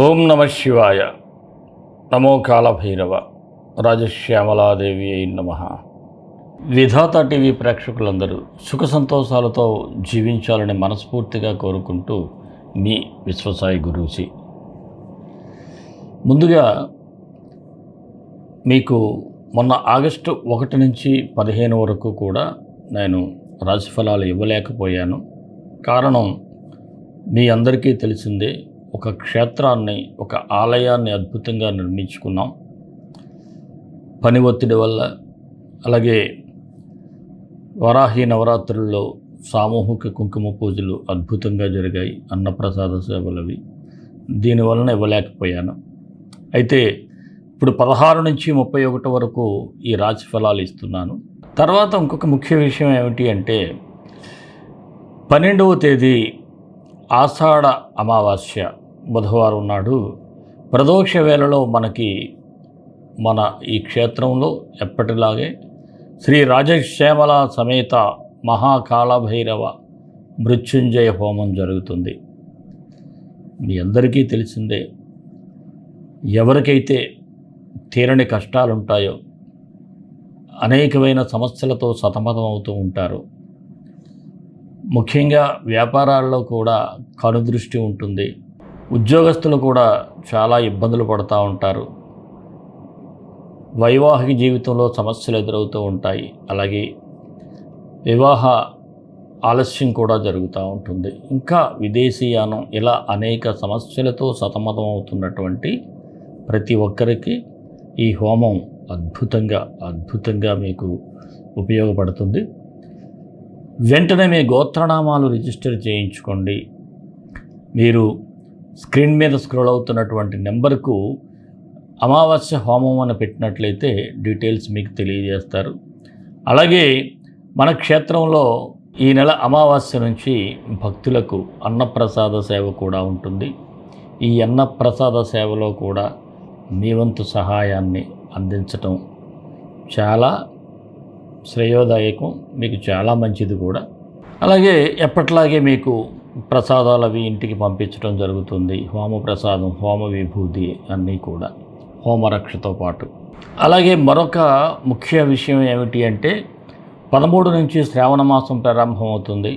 ఓం నమ శివాయ. నమో కాళభైరవ. రాజశ్యామలాదేవి అయి నమ. విధాత టీవీ ప్రేక్షకులందరూ సుఖ సంతోషాలతో జీవించాలని మనస్ఫూర్తిగా కోరుకుంటూ మీ విశ్వసాయి గురూజీ. ముందుగా మీకు మొన్న ఆగస్టు 1 నుంచి 15 వరకు కూడా నేను రాశిఫలాలు ఇవ్వలేకపోయాను. కారణం మీ అందరికీ తెలిసిందే. ఒక క్షేత్రాన్ని, ఒక ఆలయాన్ని అద్భుతంగా నిర్మించుకున్నాం. పని ఒత్తిడి వల్ల, అలాగే వరాహి నవరాత్రుల్లో సామూహిక కుంకుమ పూజలు అద్భుతంగా జరిగాయి, అన్నప్రసాద సేవలవి. దీనివలన ఇవ్వలేకపోయాను. అయితే ఇప్పుడు 16 నుంచి 31 వరకు ఈ రాశి ఫలాలు ఇస్తున్నాను. తర్వాత ఇంకొక ముఖ్య విషయం ఏమిటి అంటే 12వ తేదీ ఆషాఢ అమావాస్య బుధవారం నాడు ప్రదోష వేళలో మన ఈ క్షేత్రంలో ఎప్పటిలాగే శ్రీ రాజశ్యామల సమేత మహాకాళభైరవ మృత్యుంజయ హోమం జరుగుతుంది. మీ అందరికీ తెలిసిందే. ఎవరికైతే తీరని కష్టాలుంటాయో, అనేకమైన సమస్యలతో సతమతం అవుతూ ఉంటారు. ముఖ్యంగా వ్యాపారాల్లో కూడా కనుదృష్టి ఉంటుంది. ఉద్యోగస్తులు కూడా చాలా ఇబ్బందులు పడుతూ ఉంటారు. వైవాహిక జీవితంలో సమస్యలు ఎదురవుతూ ఉంటాయి. అలాగే వివాహ ఆలస్యం కూడా జరుగుతూ ఉంటుంది. ఇంకా విదేశీయానం, ఇలా అనేక సమస్యలతో సతమతం అవుతున్నటువంటి ప్రతి ఒక్కరికి ఈ హోమం అద్భుతంగా మీకు ఉపయోగపడుతుంది. వెంటనే మీ గోత్రనామాలు రిజిస్టర్ చేయించుకోండి. మీరు స్క్రీన్ మీద స్క్రోల్ అవుతున్నటువంటి నెంబర్కు అమావాస్య హోమం అని పెట్టినట్లయితే డీటెయిల్స్ మీకు తెలియజేస్తారు. అలాగే మన క్షేత్రంలో ఈ నెల అమావాస్య నుంచి భక్తులకు అన్నప్రసాద సేవ కూడా ఉంటుంది. ఈ అన్నప్రసాద సేవలో కూడా మీ వంతు సహాయాన్ని అందించటం చాలా శ్రేయోదాయకం, మీకు చాలా మంచిది కూడా. అలాగే ఎప్పట్లాగే మీకు ప్రసాదాలు అవి ఇంటికి పంపించడం జరుగుతుంది. హోమ ప్రసాదం, హోమ విభూతి అన్నీ కూడా, హోమరక్షతో పాటు. అలాగే మరొక ముఖ్య విషయం ఏమిటి అంటే 13 నుంచి శ్రావణ మాసం ప్రారంభమవుతుంది.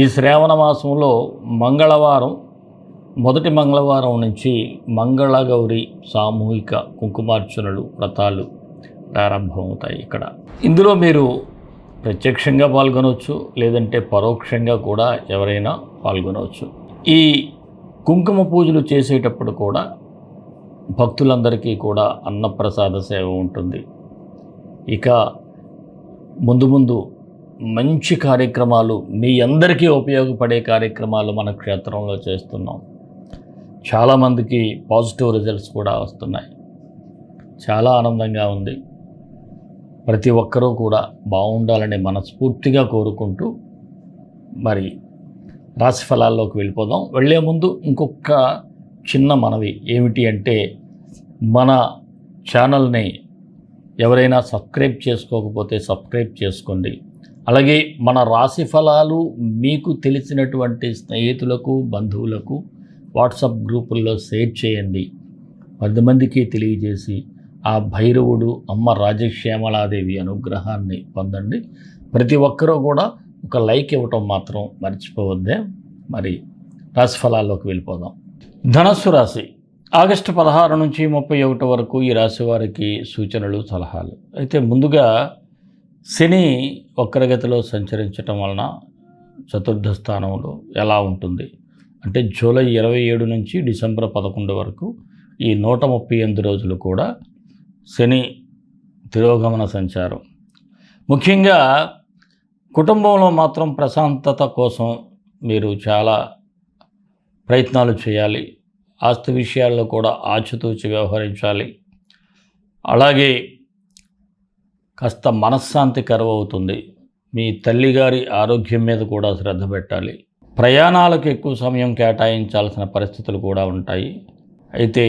ఈ శ్రావణ మాసంలో మంగళవారం, మొదటి మంగళవారం నుంచి మంగళగౌరి సామూహిక కుంకుమార్చనలు, వ్రతాలు ప్రారంభమవుతాయి ఇక్కడ. ఇందులో మీరు ప్రత్యక్షంగా పాల్గొనవచ్చు, లేదంటే పరోక్షంగా కూడా ఎవరైనా పాల్గొనవచ్చు. ఈ కుంకుమ పూజలు చేసేటప్పుడు కూడా భక్తులందరికీ కూడా అన్నప్రసాద సేవ ఉంటుంది. ఇక ముందు మంచి కార్యక్రమాలు, మీ అందరికీ ఉపయోగపడే కార్యక్రమాలు మన క్షేత్రంలో చేస్తున్నాం. చాలామందికి పాజిటివ్ రిజల్ట్స్ కూడా వస్తున్నాయి. చాలా ఆనందంగా ఉంది. ప్రతి ఒక్కరూ కూడా బాగుండాలని మనస్ఫూర్తిగా కోరుకుంటూ మరి రాశి ఫలాల్లోకి వెళ్ళిపోదాం. వెళ్ళే ముందు ఇంకొక చిన్న మనవి ఏమిటి అంటే, మన ఛానల్ని ఎవరైనా సబ్స్క్రైబ్ చేసుకోకపోతే సబ్స్క్రైబ్ చేసుకోండి. అలాగే మన రాశి ఫలాలు మీకు తెలిసినటువంటి స్నేహితులకు, బంధువులకు వాట్సాప్ గ్రూపుల్లో షేర్ చేయండి. 10 మందికి తెలియజేసి ఆ భైరవుడు, అమ్మ రాజశ్యామలాదేవి అనుగ్రహాన్ని పొందండి. ప్రతి ఒక్కరూ కూడా ఒక లైక్ ఇవ్వటం మాత్రం మర్చిపోవద్దే. మరి రాశి ఫలాల్లోకి వెళ్ళిపోదాం. ధనస్సు రాశి ఆగస్టు 16 నుంచి 31 వరకు ఈ రాశి వారికి సూచనలు, సలహాలు. అయితే ముందుగా శని వక్రగతిలో సంచరించటం వలన చతుర్థ స్థానంలో ఎలా ఉంటుంది అంటే జూలై 27 నుంచి డిసెంబర్ 11 వరకు ఈ 138 రోజులు కూడా శని తిరోగమన సంచారం. ముఖ్యంగా కుటుంబంలో మాత్రం ప్రశాంతత కోసం మీరు చాలా ప్రయత్నాలు చేయాలి. ఆస్తి విషయాల్లో కూడా ఆచితూచి వ్యవహరించాలి. అలాగే కాస్త మనశ్శాంతి కరువవుతుంది. మీ తల్లిగారి ఆరోగ్యం మీద కూడా శ్రద్ధ పెట్టాలి. ప్రయాణాలకు ఎక్కువ సమయం కేటాయించాల్సిన పరిస్థితులు కూడా ఉంటాయి. అయితే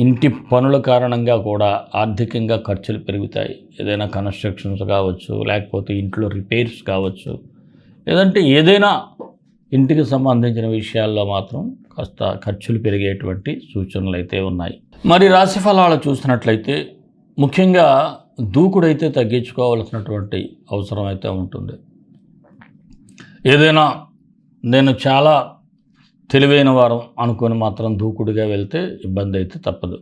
ఇంటి పనుల కారణంగా కూడా ఆర్థికంగా ఖర్చులు పెరుగుతాయి. ఏదైనా కన్స్ట్రక్షన్స్ కావచ్చు, లేకపోతే ఇంట్లో రిపేర్స్ కావచ్చు, లేదంటే ఏదైనా ఇంటికి సంబంధించిన విషయాల్లో మాత్రం కాస్త ఖర్చులు పెరిగేటువంటి సూచనలు అయితే ఉన్నాయి. మరి రాశి ఫలాలు చూసినట్లయితే ముఖ్యంగా దూకుడైతే తగ్గించుకోవాల్సినటువంటి అవసరం అయితే ఉంటుంది. ఏదైనా నేను చాలా తెలివైన వారం అనుకొని మాత్రం దూకుడుగా వెళ్తే ఇబ్బంది అయితే తప్పదు.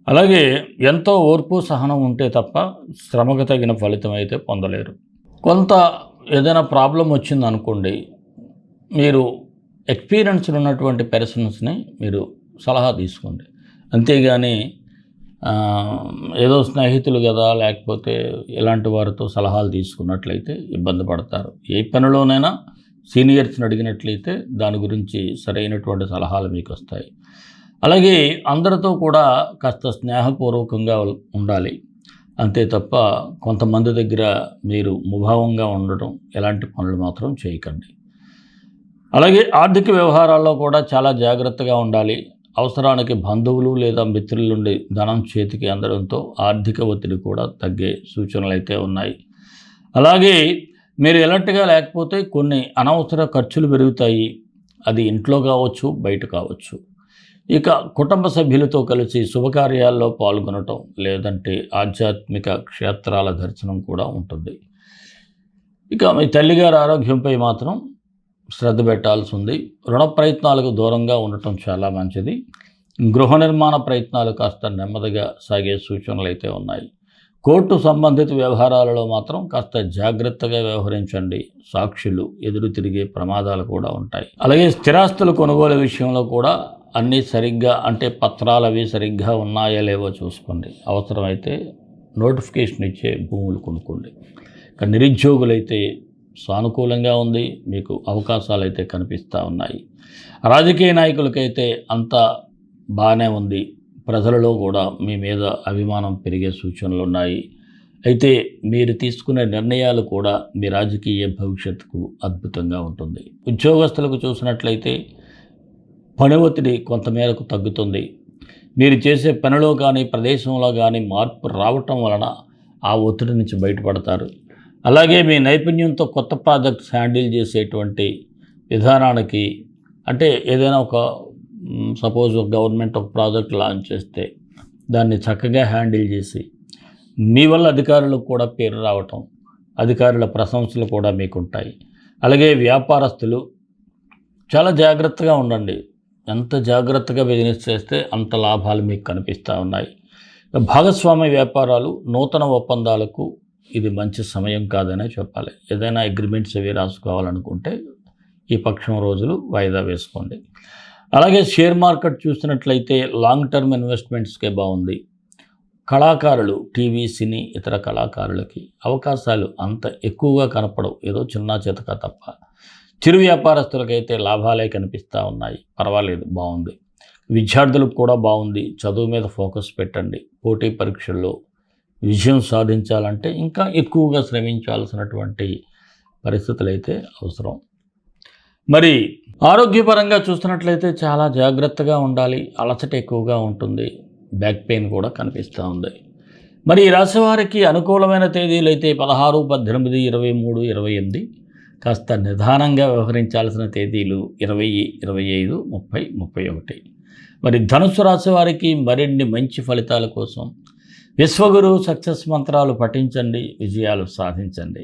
అలాగే ఎంతో ఓర్పు సహనం ఉంటే తప్ప శ్రమకు తగిన ఫలితం అయితే పొందలేరు. కొంత ఏదైనా ప్రాబ్లం వచ్చిందనుకోండి, మీరు ఎక్స్పీరియన్స్ ఉన్నటువంటి పర్సన్స్ని మీరు సలహా తీసుకోండి. అంతేగాని ఏదో స్నేహితులు కదా లేకపోతే ఇలాంటి వారితో సలహాలు తీసుకున్నట్లయితే ఇబ్బంది పడతారు. ఏ పనిలోనైనా సీనియర్స్ని అడిగినట్లయితే దాని గురించి సరైనటువంటి సలహాలు మీకు వస్తాయి. అలాగే అందరితో కూడా కాస్త స్నేహపూర్వకంగా ఉండాలి. అంతే తప్ప కొంతమంది దగ్గర మీరు ముభావంగా ఉండటం ఎలాంటి పనులు మాత్రం చేయకండి. అలాగే ఆర్థిక వ్యవహారాల్లో కూడా చాలా జాగ్రత్తగా ఉండాలి. అవసరానికి బంధువులు లేదా మిత్రుల నుండి ధనం చేతికి అందడంతో ఆర్థిక ఒత్తిడి కూడా తగ్గే సూచనలు అయితే ఉన్నాయి. అలాగే మీరు ఎలర్ట్గా లేకపోతే కొన్ని అనవసర ఖర్చులు పెరుగుతాయి. అది ఇంట్లో కావచ్చు, బయట కావచ్చు. ఇక కుటుంబ సభ్యులతో కలిసి శుభకార్యాల్లో పాల్గొనటం లేదంటే ఆధ్యాత్మిక క్షేత్రాల దర్శనం కూడా ఉంటుంది. ఇక మీ తల్లిగారి ఆరోగ్యంపై మాత్రం శ్రద్ధ పెట్టాల్సి ఉంది. రుణ ప్రయత్నాలకు దూరంగా ఉండటం చాలా మంచిది. గృహ నిర్మాణ ప్రయత్నాలు కాస్త నెమ్మదిగా సాగే సూచనలు అయితే ఉన్నాయి. కోర్టు సంబంధిత వ్యవహారాలలో మాత్రం కాస్త జాగ్రత్తగా వ్యవహరించండి. సాక్షులు ఎదురు తిరిగే ప్రమాదాలు కూడా ఉంటాయి. అలాగే స్థిరాస్తుల కొనుగోలు విషయంలో కూడా అన్నీ సరిగ్గా అంటే పత్రాలు అవి సరిగ్గా ఉన్నాయో లేవో చూసుకోండి. అవసరమైతే నోటిఫికేషన్ ఇచ్చే భూములు కొనుక్కోండి. ఇక నిరుద్యోగులైతే సానుకూలంగా ఉంది. మీకు అవకాశాలు అయితే కనిపిస్తూ ఉన్నాయి. రాజకీయ నాయకులకైతే అంతా బాగానే ఉంది. ప్రజలలో కూడా మీ మీద అభిమానం పెరిగే సూచనలు ఉన్నాయి. అయితే మీరు తీసుకునే నిర్ణయాలు కూడా మీ రాజకీయ భవిష్యత్తుకు అద్భుతంగా ఉంటుంది. ఉద్యోగస్తులకు చూసినట్లయితే పని ఒత్తిడి కొంతమేరకు తగ్గుతుంది. మీరు చేసే పనిలో కానీ ప్రదేశంలో కానీ మార్పు రావటం వలన ఆ ఒత్తిడి నుంచి బయటపడతారు. అలాగే మీ నైపుణ్యంతో కొత్త ప్రాజెక్ట్స్ హ్యాండిల్ చేసేటువంటి విధానానికి అంటే ఏదైనా ఒక సపోజ్ గవర్నమెంట్ ఒక ప్రాజెక్ట్ లాంచ్ చేస్తే దాన్ని చక్కగా హ్యాండిల్ చేసి మీ వల్ల అధికారులకు కూడా పేరు రావటం, అధికారుల ప్రశంసలు కూడా మీకు ఉంటాయి. అలాగే వ్యాపారస్తులు చాలా జాగ్రత్తగా ఉండండి. ఎంత జాగ్రత్తగా బిజినెస్ చేస్తే అంత లాభాలు మీకు కనిపిస్తూ ఉన్నాయి. భాగస్వామ్య వ్యాపారాలు నూతన ఒప్పందాలకు ఇది మంచి సమయం కాదనే చెప్పాలి. ఏదైనా అగ్రిమెంట్స్ అవి రాసుకోవాలనుకుంటే ఈ పక్షం రోజులు వాయిదా వేసుకోండి. అలాగే షేర్ మార్కెట్ చూసినట్లయితే లాంగ్ టర్మ్ ఇన్వెస్ట్మెంట్స్కే బాగుంది. కళాకారులు టీవీ సినీ ఇతర కళాకారులకి అవకాశాలు అంత ఎక్కువగా కనపడవు, ఏదో చిన్న చితక తప్ప. చిరు వ్యాపారస్తులకైతే లాభాలే కనిపిస్తూ ఉన్నాయి. పర్వాలేదు, బాగుంది. విద్యార్థులకు కూడా బాగుంది. చదువు మీద ఫోకస్ పెట్టండి. పోటీ పరీక్షల్లో విజయం సాధించాలంటే ఇంకా ఎక్కువగా శ్రమించాల్సినటువంటి పరిస్థితులు అయితే అవసరం. మరి ఆరోగ్యపరంగా చూస్తున్నట్లయితే చాలా జాగ్రత్తగా ఉండాలి. అలసట ఎక్కువగా ఉంటుంది. బ్యాక్ పెయిన్ కూడా కనిపిస్తూ ఉంది. మరి ఈ రాశి వారికి అనుకూలమైన తేదీలు అయితే 16, 18, 23, 28. కాస్త నిదానంగా వ్యవహరించాల్సిన తేదీలు 20, 25, 30, 31. మరి ధనుస్సు రాశి వారికి మరిన్ని మంచి ఫలితాల కోసం విశ్వగురు సక్సెస్ మంత్రాలు పఠించండి, విజయాలు సాధించండి.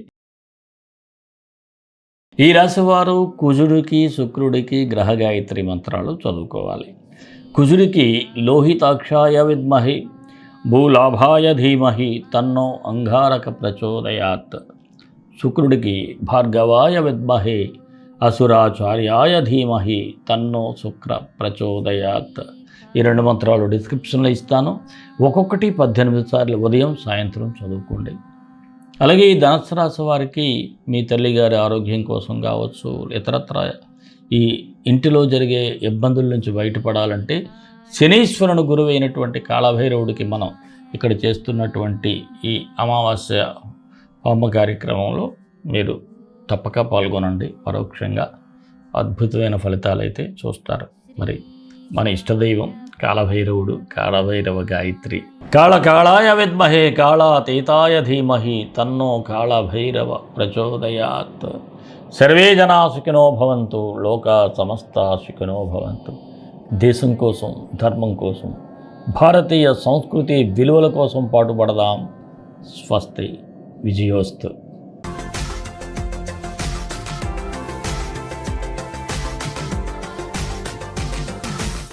ఈ రాశివారు కుజుడికి శుక్రుడికి గ్రహ గాయత్రి మంత్రాలు చదువుకోవాలి. కుజుడికి లోహితాక్షాయ విద్మహి భూలాభాయ ధీమహి తన్నో అంగారక ప్రచోదయాత్. శుక్రుడికి భార్గవాయ విద్మహి అసురాచార్యాయ ధీమహి తన్నో శుక్ర ప్రచోదయాత్. ఈ 2 మంత్రాలు డిస్క్రిప్షన్లో ఇస్తాను. ఒక్కొక్కటి 18 సార్లు ఉదయం సాయంత్రం చదువుకోండి. అలాగే ఈ ధనుస్సు రాశి వారికి మీ తల్లిగారి ఆరోగ్యం కోసం కావచ్చు, ఇతరత్ర ఈ ఇంటిలో జరిగే ఇబ్బందుల నుంచి బయటపడాలంటే శనీశ్వరుని గురువు అయినటువంటి కాళభైరవుడికి మనం ఇక్కడ చేస్తున్నటువంటి ఈ అమావాస్య హోమ కార్యక్రమంలో మీరు తప్పక పాల్గొనండి. పరోక్షంగా అద్భుతమైన ఫలితాలు అయితే చూస్తారు. మరి మన ఇష్టదైవం కాళభైరవుడు, కాళభైరవ గాయత్రి. కాళకాళాయ విద్మహే కాళాతీతాయ ధీమహి తన్నో కాళభైరవ ప్రచోదయాత్. సర్వే జనా సుఖినో భవంతు, లోకా సమస్తా సుఖినో భవంతు. దేశం కోసం, ధర్మం కోసం, భారతీయ సంస్కృతి విలువల కోసం పాటుపడదాం. స్వస్తి. విజయోస్తు.